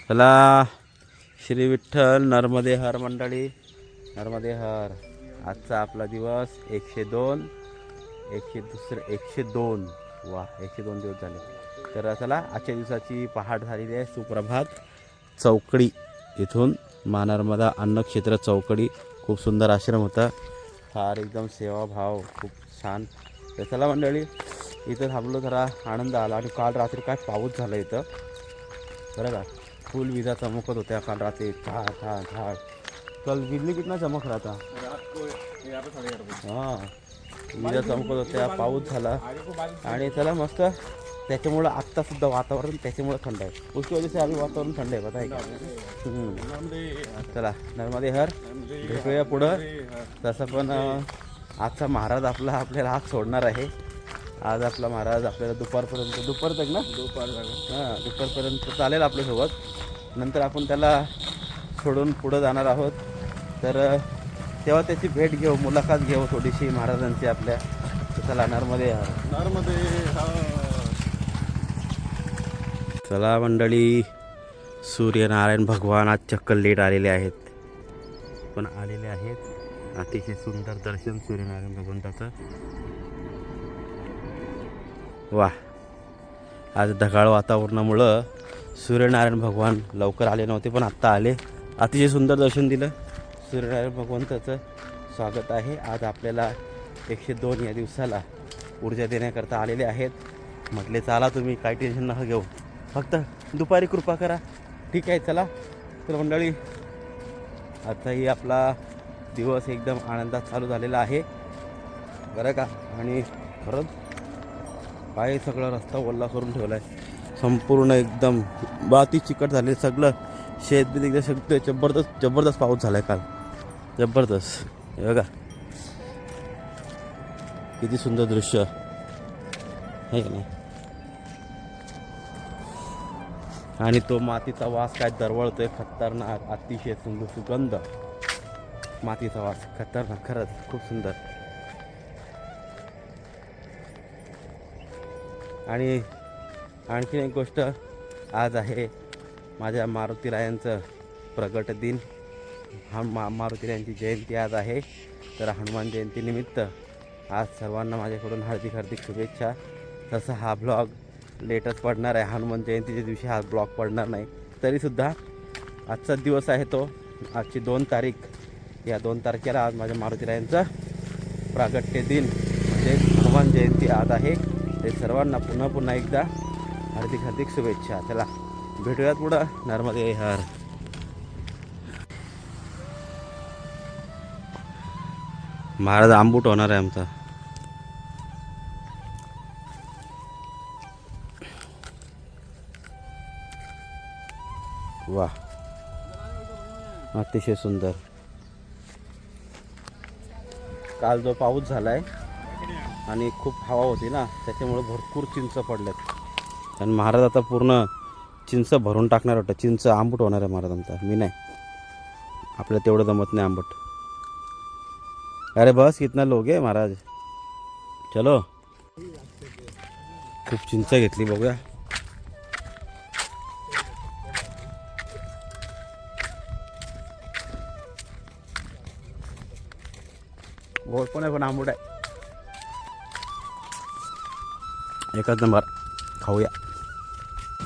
चला श्री विठ्ठल नर्मदे हर मंडळी, नर्मदे हर. आजचा आपला दिवस 102 102. वा 102 दिवस झाले. तर चला आजच्या दिवसाची पहाट झालेली आहे. सुप्रभात. चौकडी इथून नर्मदा अन्नक्षेत्र चौकडी, खूप सुंदर आश्रम होता. फार एकदम सेवाभाव खूप छान. तर चला मंडळी इथं थांबलो, जरा आनंद आला. आणि काल रात्री काय पाऊस झाला इथं बरं का. फुल विजा चमकत होत्या काल रात्री. झाड कल बिजली कितना चमक रहा था. हां विजा चमकत होत्या, पाऊस झाला. आणि चला मस्त. त्याच्यामुळं आत्तासुद्धा वातावरण त्याच्यामुळं थंड आहे. उसकी वजह से आम्ही वातावरण थंड आहे पता आहे का. चला नर्मदे हर. भेटूया पुढं. तसं पण आजचा महाराज आपल्याला आज सोडणार आहे. आज आपला महाराज आपल्याला दुपार तक ना दुपारपर्यंत चालेल आपल्यासोबत. नंतर आपण त्याला सोडून पुढं जाणार आहोत. तर तेव्हा त्याची भेट घेऊ, मुलाखत घेऊ थोडीशी महाराजांची आपल्या. चला नर्मदे चला मंडळी. सूर्यनारायण भगवान आज चक्कल लेट आलेले आहेत, पण आलेले आहेत. अतिशय सुंदर दर्शन सूर्यनारायण भगवंताचं. वा आज ढगाळ वातावरणामुळं सूर्यनारायण भगवान लवकर आले नव्हते, पण आत्ता आले. अतिशय सुंदर दर्शन दिलं. सूर्यनारायण भगवंताचं स्वागत आहे. आज आपल्याला 102 या दिवसाला ऊर्जा देण्याकरता आलेले आहेत. म्हटले चला तुम्ही काही टेन्शन नका घेऊ, फक्त दुपारी कृपा करा. ठीक आहे चला. तर मंडळी आजचाही आपला दिवस एकदम आनंदात चालू झालेला आहे बरं का. आणि खरंच पाय सगळा रस्ता ओला करून ठेवला आहे संपूर्ण. एकदम बाती चिकट झाले सगळं. शेतबीत एकदम सगळं जबरदस्त पाऊस झाला आहे काल, जबरदस्त. हे बघा किती सुंदर दृश्य आहे का नाही. आणि तो मातीचा वास काय दरवळतोय खतरनाक. अतिशय सुंदर सुगंध मातीचा वास खतरनाक. खरंच खूप सुंदर. आणि आणखीन एक गोष्ट, आज आहे माझ्या मारुतीरायांचं प्रगट दिन. मारुतीरायांची जयंती आज आहे. तर हनुमान जयंतीनिमित्त आज सर्वांना माझ्याकडून हार्दिक शुभेच्छा. तसा हा ब्लॉग लेटच पडणार आहे. हनुमान जयंतीच्या दिवशी हा ब्लॉग पडणार नाही, तरीसुद्धा आजचा दिवस आहे तो. आजची 2 तारीख. या 2 तारखेला आज माझ्या मारुतीरायांचा प्रागट्य दिन म्हणजे हनुमान जयंती आज आहे. ते सर्वांना पुन्हा एकदा हार्दिक शुभेच्छा. चला भेटूयात पुढं. नर्मदे हर. महाराज आंबूट होणार आहे आमचा. वा अतिशय सुंदर. काल जो पाऊस झालाय आणि खूप हवा होती ना, त्याच्यामुळे भरपूर चिंच पडल्यात. आणि महाराज आता पूर्ण चिंच भरून टाकणार वाटतं. चिंच आंबट होणार आहे महाराजांचा. मी नाही, आपल्याला तेवढं जमत नाही आंबट. अरे बस कितना लोग आहे महाराज. चलो खूप चिंच घेतली, बघूया. गोड पण आहे पण आंबट आहे. एकच नंबर. खाऊया.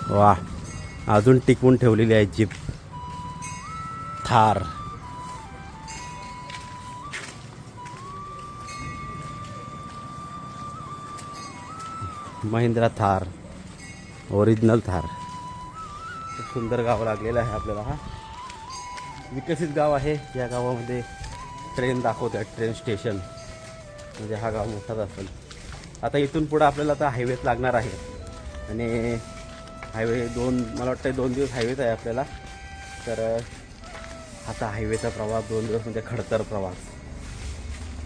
वा अजून टिकवून ठेवलेली आहे जीप. थार महिंद्रा थार, ओरिजिनल थार. खूप सुंदर गाव लागलेलं आहे आपल्याला. हा विकसित गाव आहे. या गावामध्ये ट्रेन दाखवतात, ट्रेन स्टेशन. म्हणजे हा गाव मोठाच असेल. आता इथून पुढं आपल्याला आता हायवेच लागणार आहे. आणि हायवे मला वाटतं 2 दिवस हायवेच आहे आपल्याला. तर आता हायवेचा प्रवास 2 दिवस म्हणजे खडतर प्रवास.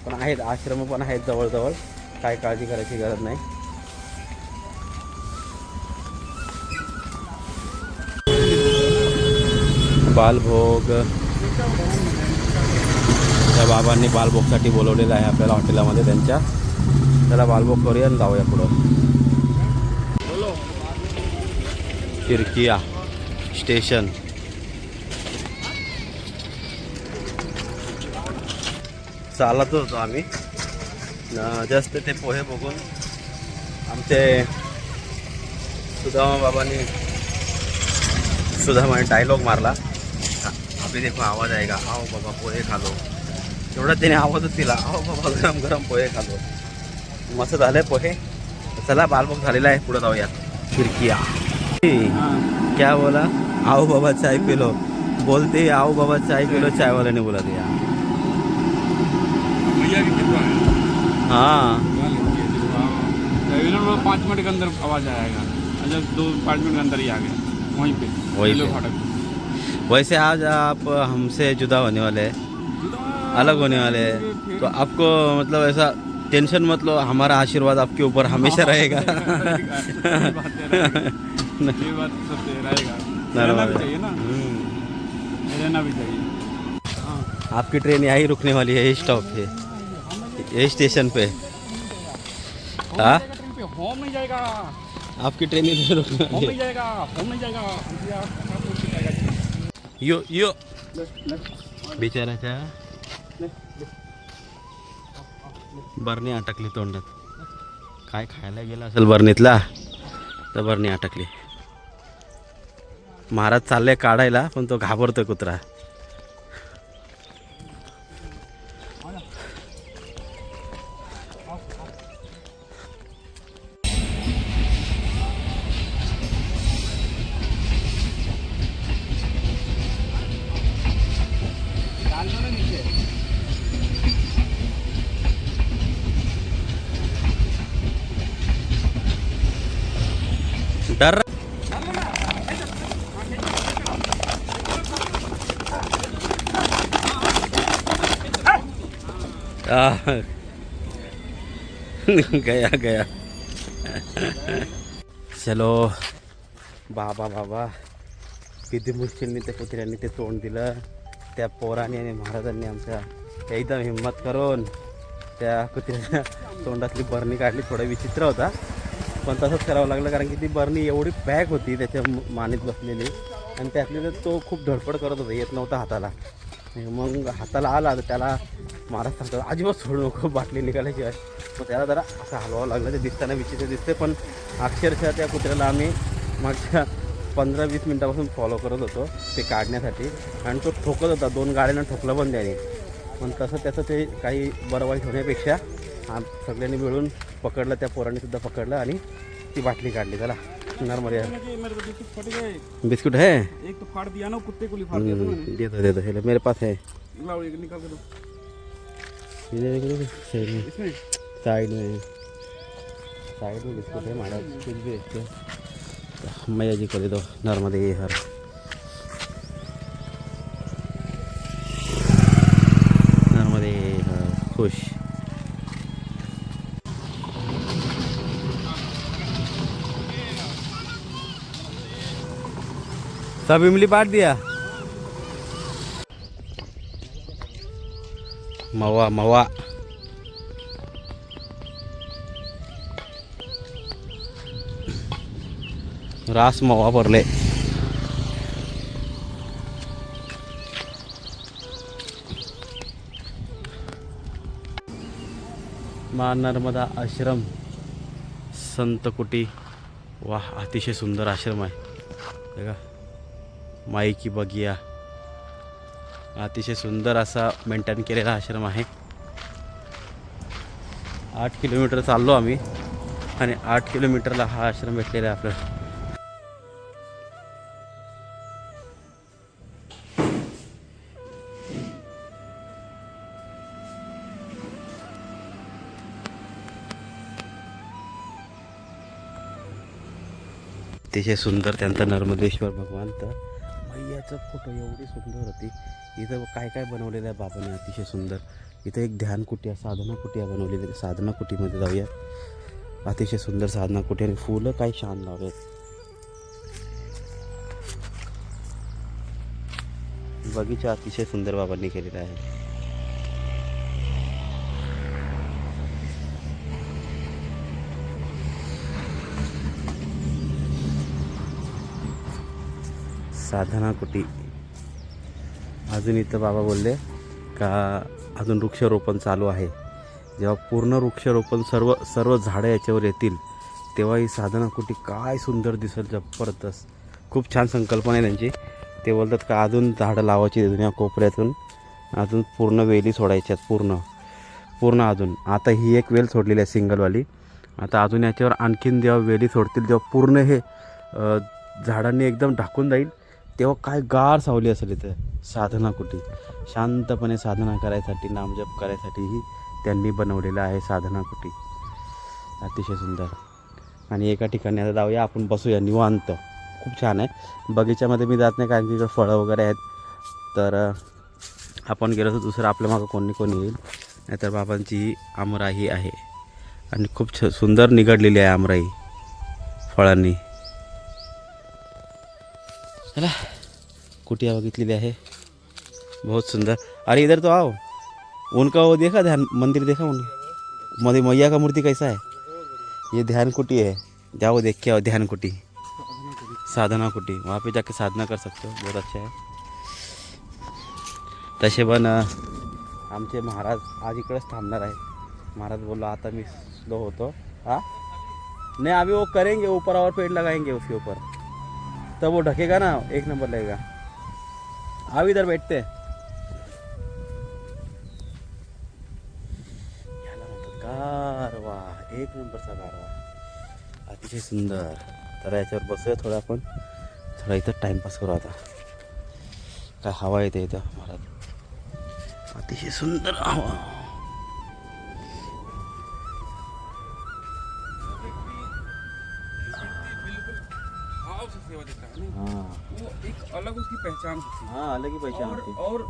पण आहेत आश्रम पण आहेत जवळजवळ, काय काळजी करायची गरज नाही. बालभोग त्या बाबांनी बालभोगसाठी बोलवलेलं आहे आपल्याला हॉटेलामध्ये त्यांच्या. त्याला बालभोग करूया आणि जाऊया पुढं. तिरकिया स्टेशन. चालत होतो आम्ही जस्ट ते पोहे बघून आमचे सुदामा बाबांनी डायलॉग मारला, अभी देखो आवाज आएगा, आओ बाबा पोहे खा लो. तेवढा त्याने आवाजच दिला, आओ बाबा गरम गरम पोहे खा लो. मस्त झालंय पोहे. चला बालभोग झालेला आहे, पुढे जाऊया. खिडकिया क्या बोला, आओ बाबा चाय पी लो. बोलते आओ बाबा चाय पी लो, चाय वाले ने बोला दिया. हाँ 5 मिनट के अंदर आवाज आएगा. अच्छा 2-5 मिनट के अंदर ही आ गए वहीं पे. वैसे आज आप हमसे जुदा होने वाले हैं, अलग होने वाले हैं, तो आपको मतलब ऐसा टेंशन मत लो, हमारा आशीर्वाद आपके ऊपर हमेशा रहेगा. ये बात सत्य रहेगा. रहना भी चाहिए ना, रहना भी चाहिए. आपकी ट्रेन यहीं रुकने वाली है, यही स्टॉप पे, यही स्टेशन पे. हाँ होम नहीं जाएगा, आपकी ट्रेन इधर रुकने होम वाली नहीं है. जाएगा, होम नहीं जाएगा. यो यो बिचाराच्या बरणी अटकली तोंडात. काय खायला गेला असेल बरणीतला, तर बरणी अटकली. महाराज चालले काढायला, पण तो घाबरतोय कुत्रा. डर गया गया. चलो बाबा बाबा, किती मुश्किलने त्या कुत्र्यांनी ते तोंड दिलं. त्या पोराने आणि महाराजांनी आमच्या एकदम हिंमत करून त्या कुत्र्याच्या तोंडातली बरणी काढली. थोडा विचित्र होता, पण तसंच करावं लागलं, कारण की ती बरणी एवढी पॅक होती त्याच्या मानेत बसलेली, आणि त्यातली तो खूप धडपड करत होता, येत नव्हता हाताला. मग हाताला आला तर त्याला महाराज सांगतात अजिबात सोडू नको बाटली निघाल्याशिवाय. मग त्याला जरा असं हलवावं लागलं. ते दिसताना विचित्र दिसते, पण अक्षरशः त्या कुत्र्याला आम्ही मागच्या 15-20 मिनटापासून फॉलो करत होतो ते काढण्यासाठी, आणि तो ठोकत होता. 2 गाड्यांना ठोकलं पण त्याने. पण तसं त्याचं ते काही बरं वाईट होण्यापेक्षा सगळ्यांनी मिळून पकडलं, त्या पोरांनी सुद्धा पकडलं आणि ती बाटली काढली. त्याला नॉर्मली बिस्कुट है, एक तो फाड़ दिया ना कुत्ते को, फाड़ दिया तो दे दो दे दो, हेलो मेरे पास है. लाओ एक निकाल के दो इसमें साइड में बिस्कुट है महाराज, कुछ भी देखते हैं. मैया जी कर दो नर्मदे हर. नर्मदे हर खुश. सब इमली बांट दिया. मवा मवा रास मवा भरले. माँ नर्मदा आश्रम संत कुटी. वाह, अतिशय सुंदर आश्रम आहे बघा. माई की बगिया, अतिशय सुंदर असा मेंटेन केलेला आश्रम आहे. 8 किलोमीटर चाललो आम्ही, आणि 8 किलोमीटरला हा आश्रम भेटलेला आहे आपल्याला. अतिशय सुंदर त्यांचा नर्मदेश्वर भगवान. तर मैयाचं फोटो एवढी सुंदर होती. इथं काय काय बनवलेलं आहे बाबाने, अतिशय सुंदर. इथं एक ध्यान कुटी, साधना कुटी बनवलेली. साधना कुटीमध्ये जाऊया. अतिशय सुंदर साधना कुटी, आणि फुलं काय छान लावलेत. बगीचा अतिशय सुंदर बाबांनी केलेला आहे. साधना कुटी. अजून इथं बाबा बोलले का अजून वृक्षारोपण चालू आहे. जेव्हा पूर्ण वृक्षारोपण सर्व सर्व झाडं याच्यावर येतील तेव्हा ही साधना कुटी काय सुंदर दिसेल, जबरदस्त. खूप छान संकल्पना आहे त्यांची. ते बोलतात का अजून झाडं लावायची तिथून या कोपऱ्यातून, अजून पूर्ण वेली सोडायच्यात, पूर्ण अजून. आता ही एक वेल सोडलेली आहे सिंगलवाली. आता अजून याच्यावर आणखीन जेव्हा वेली सोडतील तेव्हा पूर्ण हे झाडांनी एकदम ढाकून जाईल, तेव्हा काय गार सावली असेल इथं. साधना कुटी शांतपणे साधना करायसाठी, नामजप करायसाठीही त्यांनी बनवलेलं आहे साधना कुटी. अतिशय सुंदर. आणि एका ठिकाणी आता जाऊया आपण, बसूया निवांत. खूप छान आहे. बगीच्यामध्ये मी जात नाही कारण की इकडं फळं वगैरे आहेत, तर आपण गेलो तर दुसरं आपल्या मागं कोणी येईल. नाहीतर बाबांची ही आमराई आहे आणि खूप सुंदर निगडलेली आहे आमराई फळांनी. चला कुटिया बघितलेली आहे, बहुत सुंदर. अरे इधर तो आओ, उनका वो देखा ध्यान मंदिर देखा, उन मैया का मूर्ति कैसा है. ये ध्यान कुटी है, जाओ देख के आओ. ध्यान कुटी, साधना कुटी, वहाँ पे जाके साधना कर सकते हो, बहुत अच्छा है. तसे पण आमचे महाराज आज इकडेच थांबणार आहे. महाराज बोला आता मी स्लो होतो. हाँ नहीं अभी वो करेंगे, ऊपर और पेड़ लगाएंगे उसके ऊपर, तब वो ढकेगा ना, एक नंबर लगेगा. अब इधर बैठते हैं. गारवा, एक नंबरचा गारवा, अतिशय सुंदर. तर याच्यावर बसूया थोडं आपण, थोडा इथं टाइमपास करू. आता काय हवा येते इथं महाराज, अतिशय सुंदर हवा. हाँ वो एक अलग उसकी पहचान होती है. हाँ अलग ही पहचान होती है. और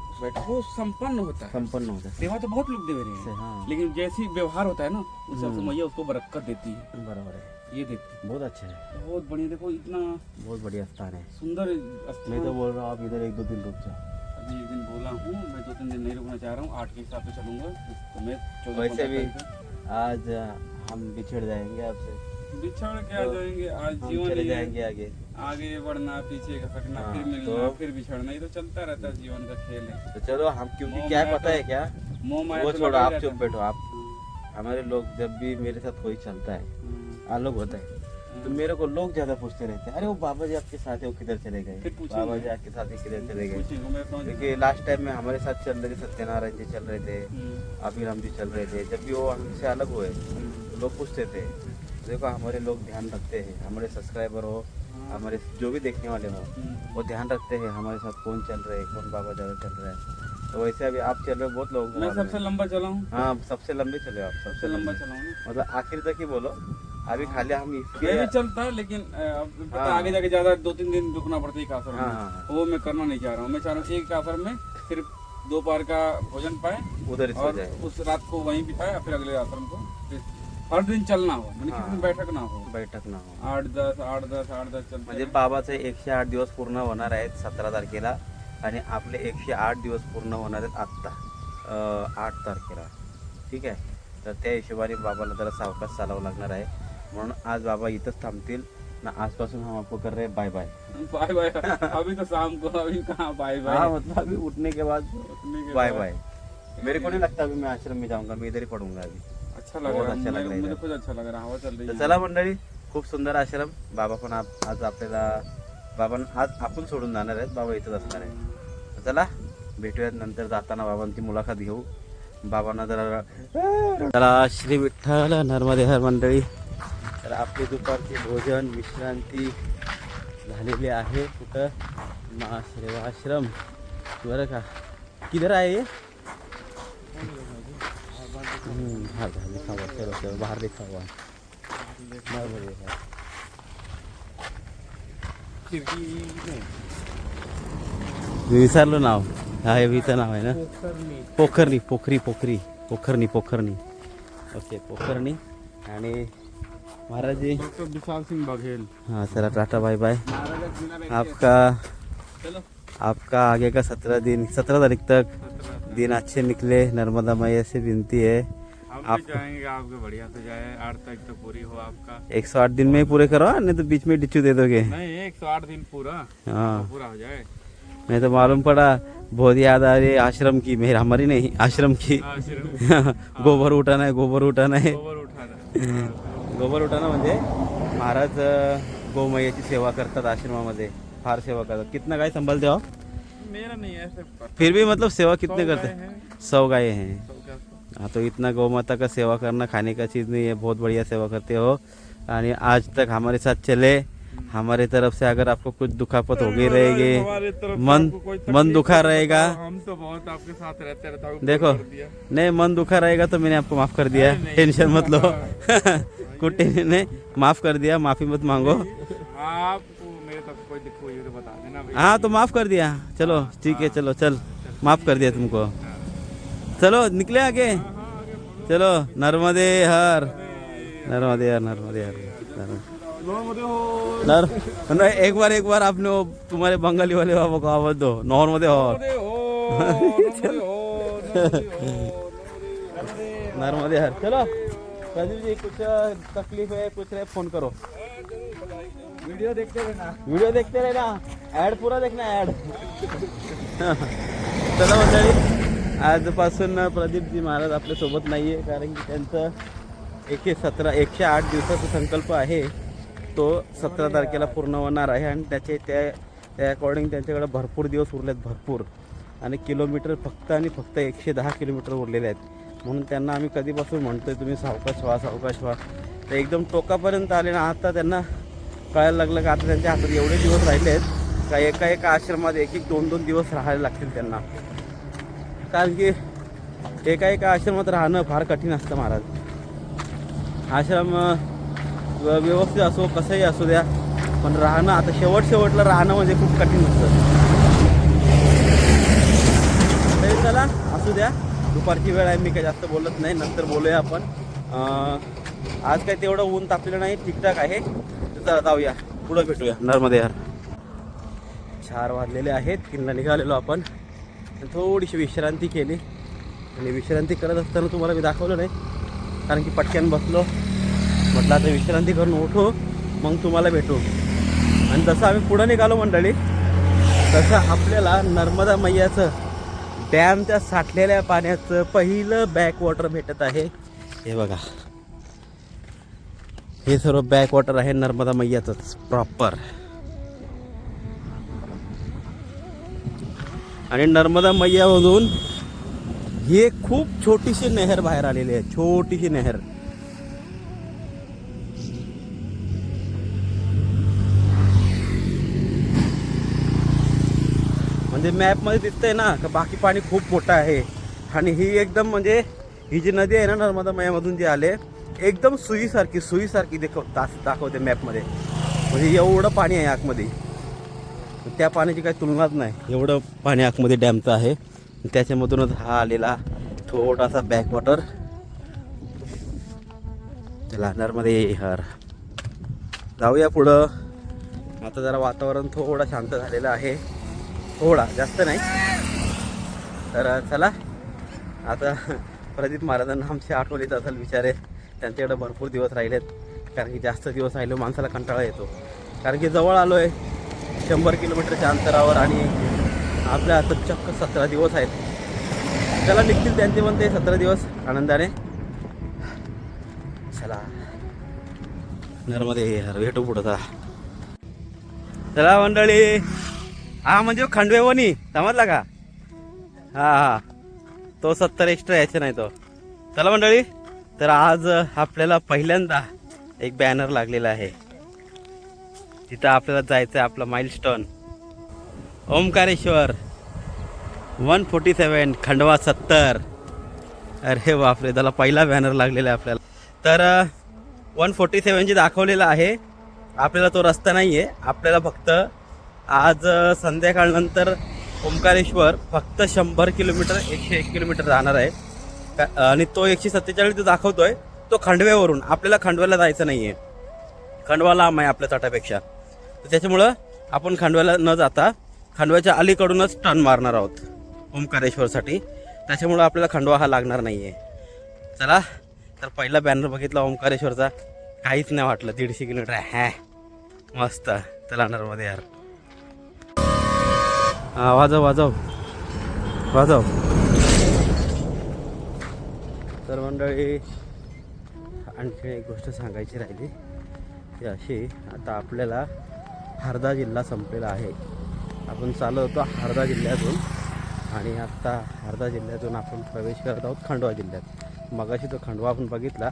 वो संपन्न होता है. संपन्न होता है. सेवा तो बहुत लोग दे रहे हैं, हाँ लेकिन जैसी व्यवहार होता है ना, उस हिसाब से मैया उसको बरकत देती है. बराबर है, ये देखते बहुत अच्छा है, हैं. बहुत बढ़िया. देखो इतना बहुत बढ़िया स्थान है. सुंदर मैं स्थान. तो बोल रहा हूँ आप इधर 1-2 दिन रुक जाओ. अभी एक दिन बोला हूँ, मैं 2-3 दिन नहीं रुकना चाह रहा हूँ. 8 के हिसाब से चलूंगा, तो मैं 14-15 वैसे भी तारीख को आज हम बिछड़ जाएंगे आपसे, बिछड़ के आ तो जाएंगे. आज हम जीवन चले ही है. जाएंगे आगे. आगे बढ़ना, पीछे खसकना, हाँ, फिर मिलना, तो- फिर बिछड़ना, ये तो चलता रहता है, जीवन का खेल है. तो चलो हम, क्योंकि मोह क्या माया पता है क्या, मोह माया वो तो छोड़ो, लगा ही आप रहता चुप है. बैठो. आप हमारे लोग जब भी मेरे साथ कोई चलता है अलग होता है, तो मेरे को लोग ज्यादा पूछते रहते हैं, अरे वो बाबा जी आपके साथ है, वो किधर चले गए, फिर पूछेंगे. बाबा जी आपके साथ है, किधर चले गए. पूछेंगे, मैं समझ क्योंकि लास्ट टाइम में हमारे साथ चल रहे थे, सत्यनारायण जी चल रहे थे, हम्म, अभिराम जी चल रहे थे. जब भी वो हमसे अलग हुए तो लोग पूछते थे. देखो हमारे लोग ध्यान रखते हैं, हमारे सब्सक्राइबर हो, हमारे जो भी देखने वाले हो, वो ध्यान रखते हैं हमारे साथ कौन चल रहे हैं, कौन बाबा ज़्यादा चल रहा है. तो वैसे अभी आप चल रहे हो, बहुत लोगों को मैं मालूम सबसे है. लंबा चला हूँ. हाँ सबसे लंबे चले आप, सबसे लंबा चला हूँ. मतलब आखिर तक ही बोलो. अभी खाली हम मैं इसके भी चलता, लेकिन अब पता हाँ. आगे जाके ज्यादा 2-3 दिन रुकना पड़ता है एक आश्रम हाँ, में. हाँ. वो मैं करना नहीं चाह रहा हूँ. मैं चाह रहा हूँ एक आश्रम में सिर्फ दोपहर का भोजन पाए उधर ही सो और जाए, उस रात को वहीं बिताए, फिर अगले आश्रम को फिर हर दिन चलना हो, मैंने हाँ. किसी दिन बैठक ना हो. बैठक ना हो. 8-10 चलते म्हणजे रहे. बाबाचे 108 दिवस पूर्ण होणार आहेत 17 तारखेला, आणि आपले 108 दिवस पूर्ण होणार आहेत आत्ता 8 तारखेला. ठीक आहे. तर त्या हिशोबाने बाबाला जरा सावकाश चालावं लागणार आहे, म्हणून आज बाबा इथंच थांबतील ना. आजपासून हम आपको कर रहे हैं बाय बाय. Bye bye. अभी तो शाम को, अभी कहाँ बाय हाँ बाय. मतलब अभी उठने के बाद बाय बाय. मेरे को नहीं लगता अभी मैं आश्रम में जाऊंगा, मैं इधर ही पडूंगा अभी. अच्छा लग बहुत रहा है. अच्छा लग रहा है मुझे इधर. खुद अच्छा लग रहा है. हवा चल रही तर है. चला मंडळी, खूप सुंदर आश्रम. बाबा पण आज आपल्याला, बाबा आज आपण सोडून जाणार आहेत, बाबा इथंच असणार आहे. तर चला भेटूयात नंतर, जाताना बाबांची मुलाखत घेऊ. बाबांना जरा चला. श्री विठ्ठल नर्मदे हर मंडळी. तर आपली दुपारची भोजन विश्रांती झालेली आहे. कुठं महासेवाश्रम बरं का, किधर आहे ये? हाँ लिखा हुआ, चलो चलो बाहर लिखा हुआ है. बरोबर आहे. मी विसरलो नाव. हा हे विचं नाव आहे ना, पोखरणी. पोखरणी. ओके पोखरणी. आणि महाराज जी, डॉक्टर विशाल सिंह बघेल. हाँ चला टाटा बाय बाय. आपका चलो. आपका आगे का 17 तारीख तक दिन अच्छे निकले. नर्मदा मैया से विनती है हम आप भी चाहेंगे आपके बढ़िया से जाए, 8 तारीख तक पूरी हो आपका. 108 दिन में ही पूरे करो, नहीं तो बीच में डिच्चू दे दोगे. नहीं 108 दिन पूरा हाँ पूरा हो जाए. नहीं तो मालूम पड़ा बहुत याद आ रही है आश्रम की, मेरी हमारी नहीं आश्रम की। गोबर उठाना है, गोबर उठाना है। गोबर उठाना गोबर उठाना म्हणजे महाराज गोमयेची सेवा करतात आश्रमामध्ये, फार सेवा करतात। कितना गाय संभालते हो आप? मेरा नहीं है ऐसे। फिर भी मतलब सेवा कितने 100 करते गाय हैं? हैं। 100 गायें हैं। तो क्या तो? हाँ, तो इतना गौ माता का सेवा करना खाने का चीज़ नहीं है, बहुत बढ़िया सेवा करते हो। और आज तक हमारे साथ चले, हमारे तरफ से अगर आपको कुछ दुखापत हो गई हमारी रहेगी, तरफ से मन आपको कोई मन तकलीफ दुखा हो तो रहेगा। बताओ, हम तो बहुत आपके साथ रहते हो। देखो नहीं, मन दुखा रहेगा तो मैंने आपको माफ कर दिया है, टेंशन मत लो। कुछ टेंशन नहीं, माफ कर दिया, माफी मत मांगो। आपको मेरे तक कोई दिक्कत हुई तो बता देना भाई। हाँ तो माफ कर दिया, चलो ठीक है, चलो चल, माफ कर दिया तुमको। चलो निकले आगे, चलो नर्मदे हर, नर्मदे हर, नर्मदे हर, नर। एक बार आपने वो तुम्हारे बंगाली वाले बाबा को आवाज दो, नॉर्मदे हर, नर्मदे हर। चलो प्रदीप जी, कुछ तकलीफ है कुछ है फोन करो। वीडियो देखते रहना, वीडियो देखते रहना, ऍड पूरा देखना ऍड। चला मंडळी, आजपासून प्रदीपजी महाराज आपल्या सोबत नाहीये, कारण की त्यांचं 108 दिवसाचा संकल्प आहे, तो 17 तारखेला पूर्ण होणार आहे। आणि त्या अकॉर्डिंग त्यांच्याकडे भरपूर दिवस उरलेत, भरपूर, आणि किलोमीटर फक्त आणि फक्त 110 किलोमीटर उरलेले आहेत। म्हणून त्यांना आम्ही कधीपासून म्हणतोय तुम्ही सावकाश व्हा, सावकाश व्हा। तर एकदम टोकापर्यंत आले ना, आता त्यांना कळायला लागलं का आता त्यांच्या हातात एवढे दिवस राहिले आहेत का एका आश्रमात 1-2 दिवस राहायला लागतील त्यांना, कारण की एका आश्रमात राहणं फार कठीण असतं महाराज। आश्रम व्यवस्थित असो कसंही असू द्या, पण राहणं आता शेवटला राहणं म्हणजे खूप कठीण असतं। तरी चला असू द्या, दुपारची वेळ आहे, मी काही जास्त बोलत नाही, नंतर बोलूया आपण। आज काय तेवढं ऊन तापलेलं नाही, ठीकठाक आहे। चला जाऊया, पुढं भेटूया नर्मदे हर। 4 वाजलेले आहेत, 3ला निघालेलो आपण, थोडीशी विश्रांती केली। आणि विश्रांती करत असताना तुम्हाला मी दाखवलं नाही, कारण की पटकन बसलो, म्हटलं आता विश्रांती करून उठू मग तुम्हाला भेटू। आणि जसं आम्ही पुढं निघालो मंडळी, तसं आपल्याला नर्मदा मैयाचं डॅमच्या साठलेल्या पाण्याचं पहिलं बॅकवॉटर भेटत आहे। हे बघा, हे सर्व बॅकवॉटर आहे नर्मदा मैयाचंच प्रॉपर। आणि नर्मदा मैयामधून ही एक खूप छोटीशी नहर बाहेर आलेली आहे, छोटीशी नहर। म्हणजे मॅपमध्ये दिसतंय ना का बाकी पाणी खूप मोठं आहे, आणि ही एकदम म्हणजे ही जी नदी आहे ना नर्मदा मैयामधून जी आले, एकदम सुईसारखी दाखवते मॅपमध्ये। म्हणजे एवढं पाणी आहे आतमध्ये, त्या पाण्याची काही तुलनाच नाही, एवढं पाणी आतमध्ये डॅमचं आहे। त्याच्यामधूनच हा आलेला थोडासा बॅकवॉटर। चला नर्मदे हर, जाऊया पुढं। आता जरा वातावरण थोडं शांत झालेलं आहे, थोडा जास्त नाही। तर चला आता प्रदीप महाराजांना आमची आठवण येत असेल बिचारे, त्यांच्याकडे भरपूर दिवस राहिलेत, कारण की जास्त दिवस राहिले माणसाला कंटाळा येतो। कारण की जवळ आलो आहे 100 किलोमीटरच्या अंतरावर, आणि आपल्या हातात चक्क 17 दिवस आहेत। त्याला निघतील त्यांचे पण ते 17 दिवस आनंदाने। चला नर्मदे हर, भेटू पुढं। चला मंडळी, हा म्हणजे खंडवेवणी समजला का? हा, तो 70 एक्स्ट्रा यायचे नाही तो। चला मंडळी, तर आज आपल्याला पहिल्यांदा एक बॅनर लागलेला आहे, तिथं आपल्याला जायचं आहे, आपला माइलस्टोन ओमकारेश्वर 147 खंडवा 70। अरे बापरे, त्याला पहिला बॅनर लागलेला आहे आपल्याला। तर 147 दाखवलेलं आहे आपल्याला, तो रस्ता नाही आहे आपल्याला। फक्त आज संध्याकाळनंतर ओमकारेश्वर फक्त 100 किलोमीटर 101 किलोमीटर राहणार आहे, आणि तो 147 जो दाखवतोय तो खंडव्यावरून, आपल्याला खंडव्याला जायचं नाही आहे, खंडवा लांब आहे आपल्या तटापेक्षा। तर त्याच्यामुळं आपण खंडव्याला न जाता खंडव्याच्या अलीकडूनच टर्न मारणार आहोत ओमकारेश्वरसाठी, त्याच्यामुळं आपल्याला खंडवा हा लागणार नाही आहे। चला, तर पहिला बॅनर बघितला ओमकारेश्वरचा, काहीच नाही वाटलं, 150 किलोमीटर आहे, मस्त। चला नर्मदे यार, हा वाजव वाजव वाजव. तर मंडळी आणखी एक गोष्ट सांगायची राहिली ती अशी, आता आपल्याला हरदा जिल्हा संपलेला आहे. आपण चालत होतो हरदा जिल्ह्यातून आणि आत्ता हरदा जिल्ह्यातून आपण प्रवेश करत आहोत खंडवा जिल्ह्यात. मगाशी तो खंडवा आपण बघितला,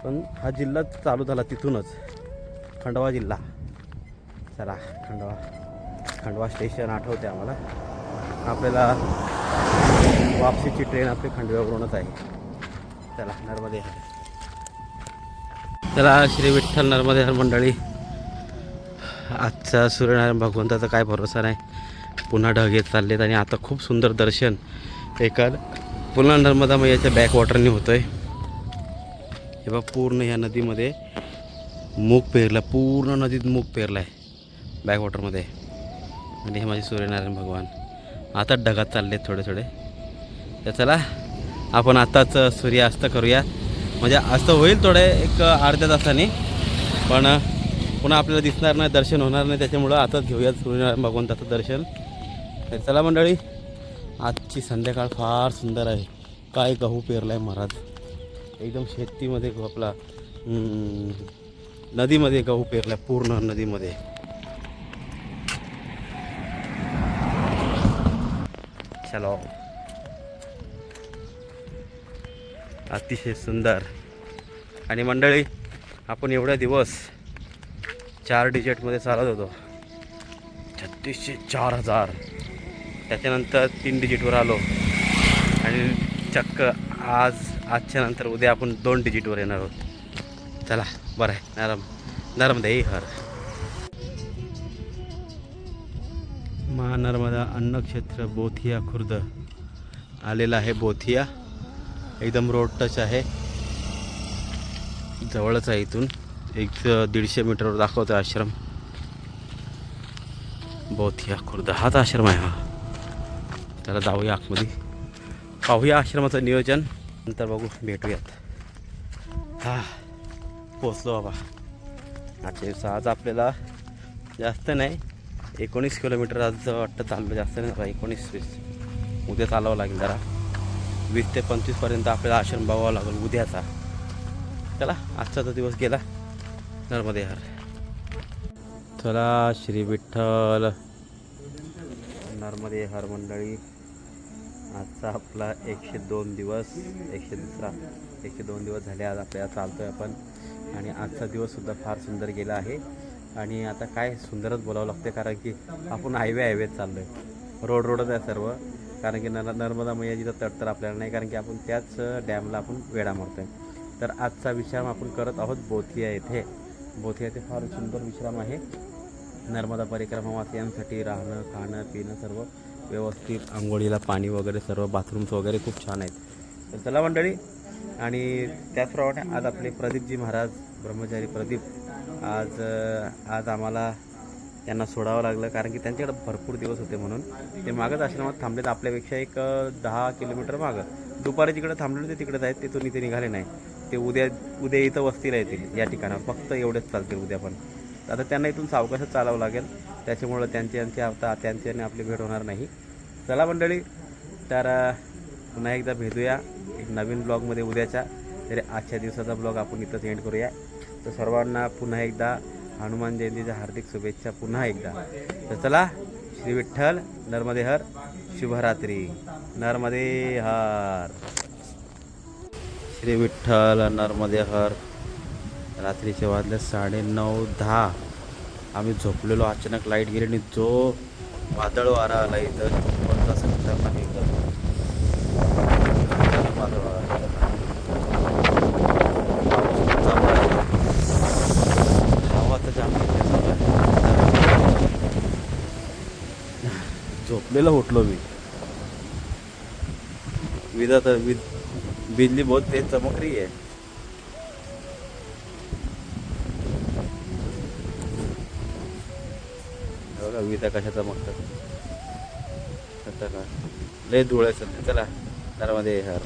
पण हा जिल्हा चालू झाला तिथूनच, खंडवा जिल्हा. चला खंडवा स्टेशन आठवते आम्हाला. आपल्याला वापसीची ट्रेन आपली खंडव्यावरूनच आहे. चला नर्मदे हर. चला श्री विठ्ठल नर्मदे हर मंडळी. आजचा सूर्यनारायण भगवंताचा काय भरोसा नाही, पुन्हा ढग येत चाललेत आणि आता खूप सुंदर दर्शन एका पुन्हा नर्मदा मैयाच्या बॅकवॉटरने होतं आहे. हे बघ पूर्ण ह्या नदीमध्ये मूग पेरला, पूर्ण नदीत मूग पेरला आहे बॅकवॉटरमध्ये. आणि हे माझे सूर्यनारायण भगवान आता ढगात चालले आहेत थोडे थोडे. तर चला आपण आताच सूर्यास्त करूया, म्हणजे अस्त होईल थोडे एक अर्ध्या तासाने, पण पुन्हा आपल्याला दिसणार नाही, दर्शन होणार नाही. त्याच्यामुळं आताच घेऊयात सूर्यनारायण भगवंताचं दर्शन. तर चला मंडळी, आजची संध्याकाळ फार सुंदर आहे. काय गहू पेरला आहे महाराज, एकदम शेतीमध्ये आपला नदीमध्ये गहू पेरला आहे, पूर्ण नदीमध्ये. चलो अतिशय सुंदर. आणि मंडळी आपण एवढ्या दिवस 4 डिजिटमध्ये चालत होतो, 36,000 त्याच्यानंतर 3 डिजिटवर आलो आणि चक्क आजच्या नंतर उद्या आपण 2 डिजिटवर येणार आहोत. चला बरं आहे. नर्मदे हर. महानर्मदा अन्नक्षेत्र बोथिया खुर्द आलेला आहे. बोथिया एकदम रोड टच आहे, जवळच आहे. इथून 150 मीटरवर दाखवतो आश्रम बोथिया खुर्द. हाच आश्रम आहे हा. त्याला जाऊया आतमध्ये, पाहूया आश्रमाचं नियोजन, नंतर बघू, भेटूयात. हा पोचलो बाबा. आजच्या दिवसा आज आपल्याला जास्त नाही 19 किलोमीटर आज वाटतं चाललं, जास्त नाही 19-20. उद्या चालावं लागेल जरा, 20 ते 25पर्यंत आपल्याला आश्रम बघावं लागेल उद्याचा. चला आजचा तर दिवस गेला. नर्मदे हर. चला श्री विठ्ठल नर्मदे हर मंडळी. आजचा आपला 102 दिवस, 102 दिवस झाले आज आपल्याला चालतो आहे आपण. आणि आजचा दिवससुद्धा फार सुंदर गेला आहे. आणि आता काय सुंदरच बोलावं लागते, कारण की आपण हायवेत चाललो आहे, रोडच आहे सर्व. कारण की नर्मदा मैयाजीचा तट तर आपल्याला नाही, कारण की आपण त्याच डॅमला आपण वेढा मारतो आहे. तर आजचा विश्राम आपण करत आहोत बोथिया येथे. बोथिया येथे फार सुंदर विश्राम आहे. नर्मदा परिक्रमावासियांसाठी राहणं खाणं पिणं सर्व व्यवस्थित, आंघोळीला पाणी वगैरे सर्व, बाथरूम्स वगैरे खूप छान आहेत. तर चला मंडळी. आणि त्याचप्रमाणे आज आपले प्रदीपजी महाराज, ब्रह्मचारी प्रदीप, आज आम्हाला त्यांना सोडावं लागलं, कारण की त्यांच्याकडे भरपूर दिवस होते म्हणून ते मागच आश्रमात थांबलेत, आपल्यापेक्षा एक 10 किलोमीटर मागं. दुपारी जिकडे थांबले होते तिकडेच आहेत, तिथून इथे निघाले नाही. ते उद्या इथं वस्तीला येतील या ठिकाणावर, फक्त एवढेच चालतील उद्या. पण आता त्यांना इथून सावकाशच चालावं लागेल, त्याच्यामुळं त्यांची आणि आपली भेट होणार नाही. चला मंडळी, तर पुन्हा एकदा भेटूया एक नवीन ब्लॉगमध्ये उद्याच्या. तरी आजच्या दिवसाचा ब्लॉग आपण इथंच एंड करूया. तर सर्वांना पुन्हा एकदा हनुमान जयंतीच्या हार्दिक शुभेच्छा पुन्हा एकदा. तर चला, श्री विठ्ठल नर्मदे हर. शुभरात्री. नर्मदे हर. श्री विठ्ठल नर्मदे हर. रात्रीचे वाजले 9:30. आम्ही झोपलेलो, अचानक लाईट गेली आणि जो वादळ वारा आला इथं, कोणता खतरनाक एकदम वादळ वारा. हवा तर जाम झोपलेलं उठलो मी. विजा तर बिजली बहुत तेज चमक रही है. बघा विजा कशा चमकतात. लय धूळ आहे सध्या. चला नर्मदे हर.